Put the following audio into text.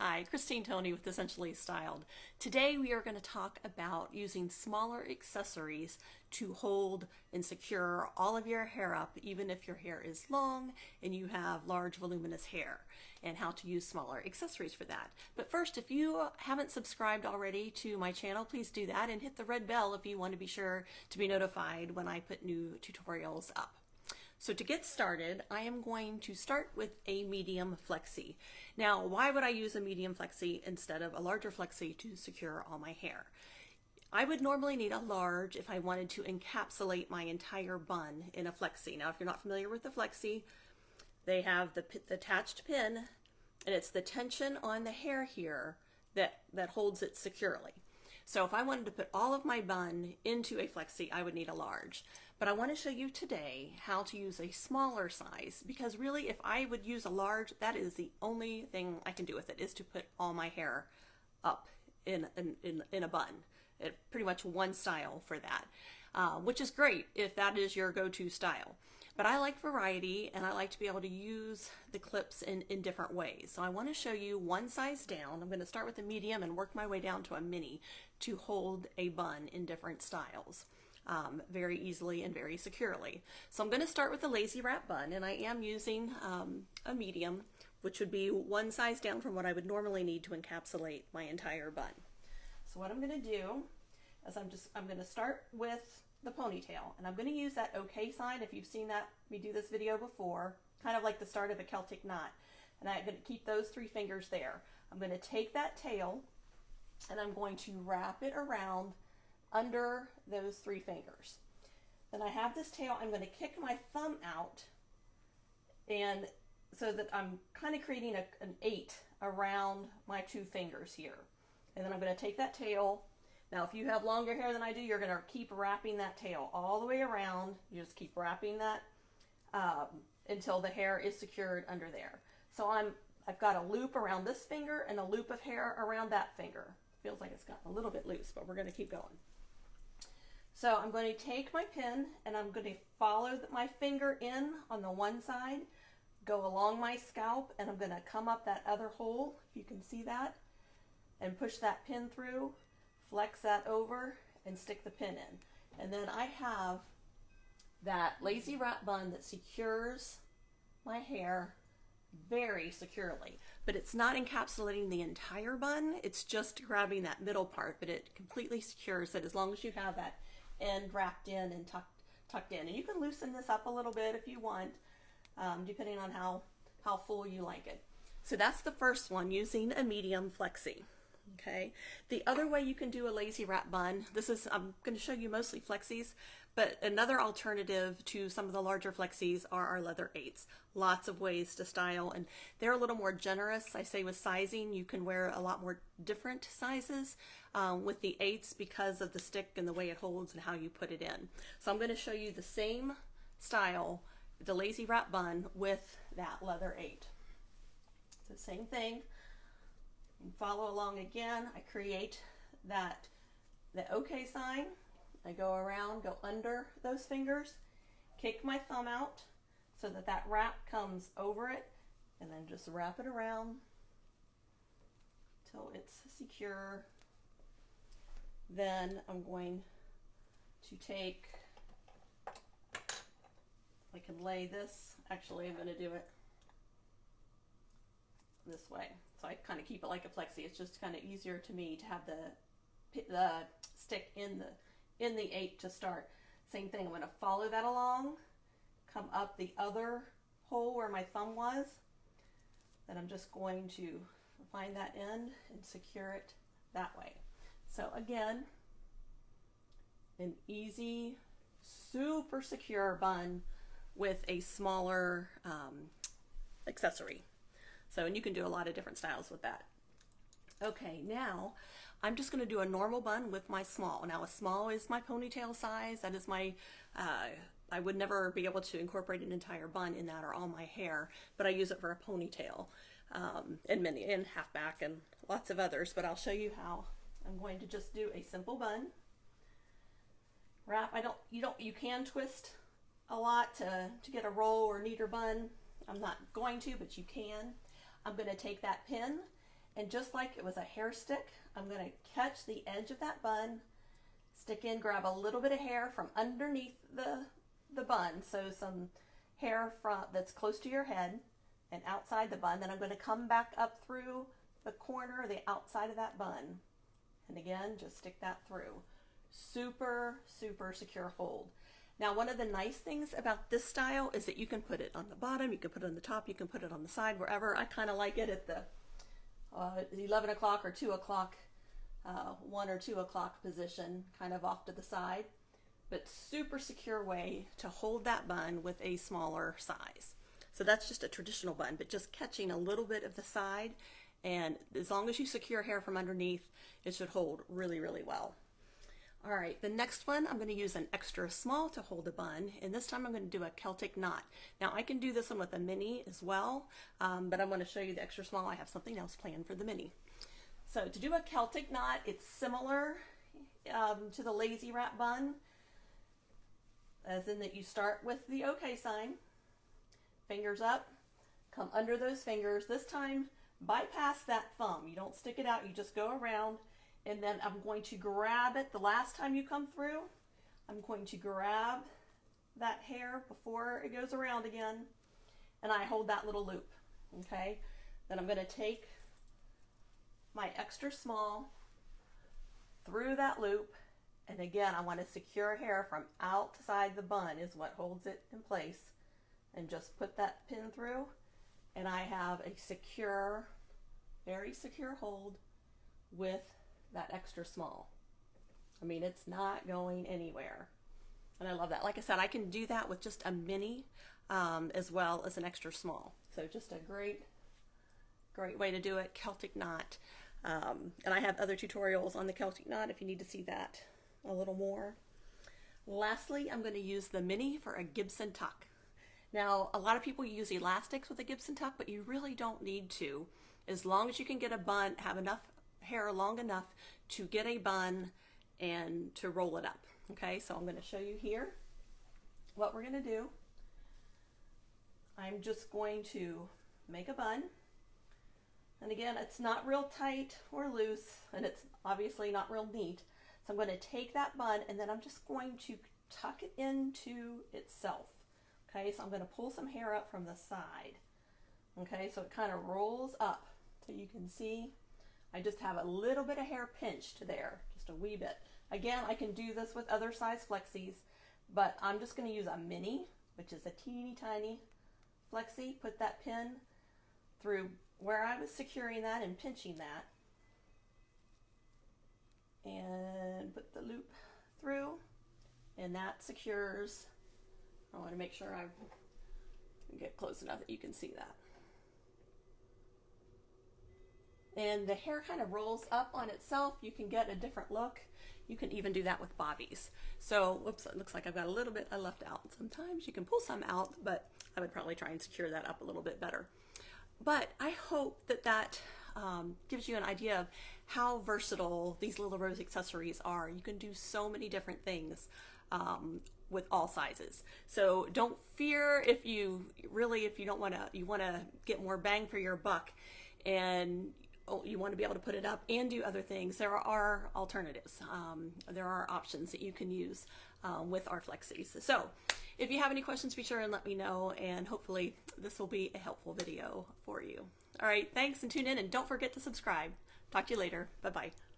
Hi, Christine Toney with Essentially Styled. Today we are going to talk about using smaller accessories to hold and secure all of your hair up, even if your hair is long and you have large voluminous hair, and how to use smaller accessories for that. But first, if you haven't subscribed already to my channel, please do that and hit the red bell if you want to be sure to be notified when I put new tutorials up. So to get started, I am going to start with a medium flexi. Now, why would I use a medium flexi instead of a larger flexi to secure all my hair? I would normally need a large if I wanted to encapsulate my entire bun in a flexi. Now, if you're not familiar with the flexi, they have the attached pin, and it's the tension on the hair here that holds it securely. So if I wanted to put all of my bun into a flexi, I would need a large. But I want to show you today how to use a smaller size, because really if I would use a large, that is the only thing I can do with it, is to put all my hair up in a bun. Pretty much one style for that, which is great if that is your go-to style. But I like variety, and I like to be able to use the clips in different ways. So I want to show you one size down. I'm going to start with a medium and work my way down to a mini to hold a bun in different styles very easily and very securely. So I'm going to start with the lazy wrap bun, and I am using a medium, which would be one size down from what I would normally need to encapsulate my entire bun. So what I'm going to do is I'm going to start with the ponytail, and I'm going to use that OK sign. If you've seen me do this video before, kind of like the start of a Celtic knot, and I'm going to keep those three fingers there. I'm going to take that tail and I'm going to wrap it around under those three fingers. Then I have this tail. I'm going to kick my thumb out, and so that I'm kind of creating an 8 around my two fingers here. And then I'm going to take that tail. Now, if you have longer hair than I do, you're going to keep wrapping that tail all the way around. You just keep wrapping that until the hair is secured under there. So I've got a loop around this finger and a loop of hair around that finger. Feels like it's gotten a little bit loose, but we're going to keep going. So I'm going to take my pin and I'm going to follow my finger in on the one side, go along my scalp, and I'm going to come up that other hole, if you can see that, and push that pin through, flex that over, and stick the pin in. And then I have that lazy wrap bun that secures my hair very securely, but it's not encapsulating the entire bun, it's just grabbing that middle part, but it completely secures it as long as you have that end wrapped in and tucked in. And you can loosen this up a little bit if you want, depending on how full you like it. So that's the first one, using a medium flexi. Okay, the other way you can do a lazy wrap bun, I'm going to show you mostly flexis, but another alternative to some of the larger flexis are our leather 8s. Lots of ways to style, and they're a little more generous. I say with sizing, you can wear a lot more different sizes with the 8s because of the stick and the way it holds and how you put it in. So I'm going to show you the same style, the lazy wrap bun, with that leather 8. It's the same thing. Follow along again. I create the OK sign. I go around, go under those fingers, kick my thumb out so that wrap comes over it, and then just wrap it around till it's secure. Then I'm going to take, I can lay this, actually I'm going to do it this way. So I kind of keep it like a flexi. It's just kind of easier to me to have the stick in the 8 to start. Same thing, I'm going to follow that along, come up the other hole where my thumb was, then I'm just going to find that end and secure it that way. So again, an easy, super secure bun with a smaller accessory. So, and you can do a lot of different styles with that. Okay, now I'm just going to do a normal bun with my small. Now a small is my ponytail size. That is my, I would never be able to incorporate an entire bun in that or all my hair, but I use it for a ponytail and half back and lots of others, but I'll show you how. I'm going to just do a simple bun. Wrap, you can twist a lot to get a roll or neater bun. I'm not going to, but you can. I'm going to take that pin And just like it was a hair stick, I'm going to catch the edge of that bun, stick in, grab a little bit of hair from underneath the bun, so some hair that's close to your head and outside the bun. Then I'm going to come back up through the corner, the outside of that bun. And again, just stick that through. Super, super secure hold. Now, one of the nice things about this style is that you can put it on the bottom, you can put it on the top, you can put it on the side, wherever. I kind of like it at the 11 o'clock or 2 o'clock, 1 or 2 o'clock position, kind of off to the side. But super secure way to hold that bun with a smaller size. So that's just a traditional bun, but just catching a little bit of the side, and as long as you secure hair from underneath, it should hold really, really well. All right, the next one, I'm going to use an extra small to hold a bun, and this time I'm going to do a Celtic knot. Now I can do this one with a mini as well, but I'm going to show you the extra small. I have something else planned for the mini. So to do a Celtic knot, it's similar to the lazy wrap bun, as in that you start with the OK sign, fingers up, come under those fingers. This time, bypass that thumb. You don't stick it out, you just go around. And then I'm going to grab it the last time you come through. I'm going to grab that hair before it goes around again, and I hold that little loop, okay? Then I'm going to take my extra small through that loop, and again, I want to secure hair from outside the bun is what holds it in place, and just put that pin through, and I have a secure, very secure hold with that extra small. I mean, it's not going anywhere. And I love that. Like I said, I can do that with just a mini as well as an extra small. So just a great way to do it, Celtic knot. And I have other tutorials on the Celtic knot if you need to see that a little more. Lastly, I'm going to use the mini for a Gibson Tuck. Now, a lot of people use elastics with a Gibson Tuck, but you really don't need to. As long as you can get a bun, have enough hair long enough to get a bun and to roll it up. Okay, so I'm going to show you here what we're going to do. I'm just going to make a bun, and again, it's not real tight or loose, and it's obviously not real neat. So I'm going to take that bun, and then I'm just going to tuck it into itself. Okay, so I'm going to pull some hair up from the side. Okay, so it kind of rolls up, so you can see I just have a little bit of hair pinched there, just a wee bit. Again, I can do this with other size Flexis, but I'm just going to use a mini, which is a teeny tiny Flexi. Put that pin through where I was securing that and pinching that, and put the loop through, and that secures. I want to make sure I get close enough that you can see that. And the hair kind of rolls up on itself. You can get a different look. You can even do that with bobbies. So, whoops, it looks like I've got a little bit I left out. Sometimes you can pull some out, but I would probably try and secure that up a little bit better. But I hope that that gives you an idea of how versatile these Lilla Rose accessories are. You can do so many different things with all sizes. So don't fear if you don't want to, you want to get more bang for your buck, and you want to be able to put it up and do other things. There are alternatives. There are options that you can use with our Flexis. So if you have any questions, be sure and let me know, and hopefully this will be a helpful video for you. All right, thanks, and tune in, and don't forget to subscribe. Talk to you later. Bye-bye.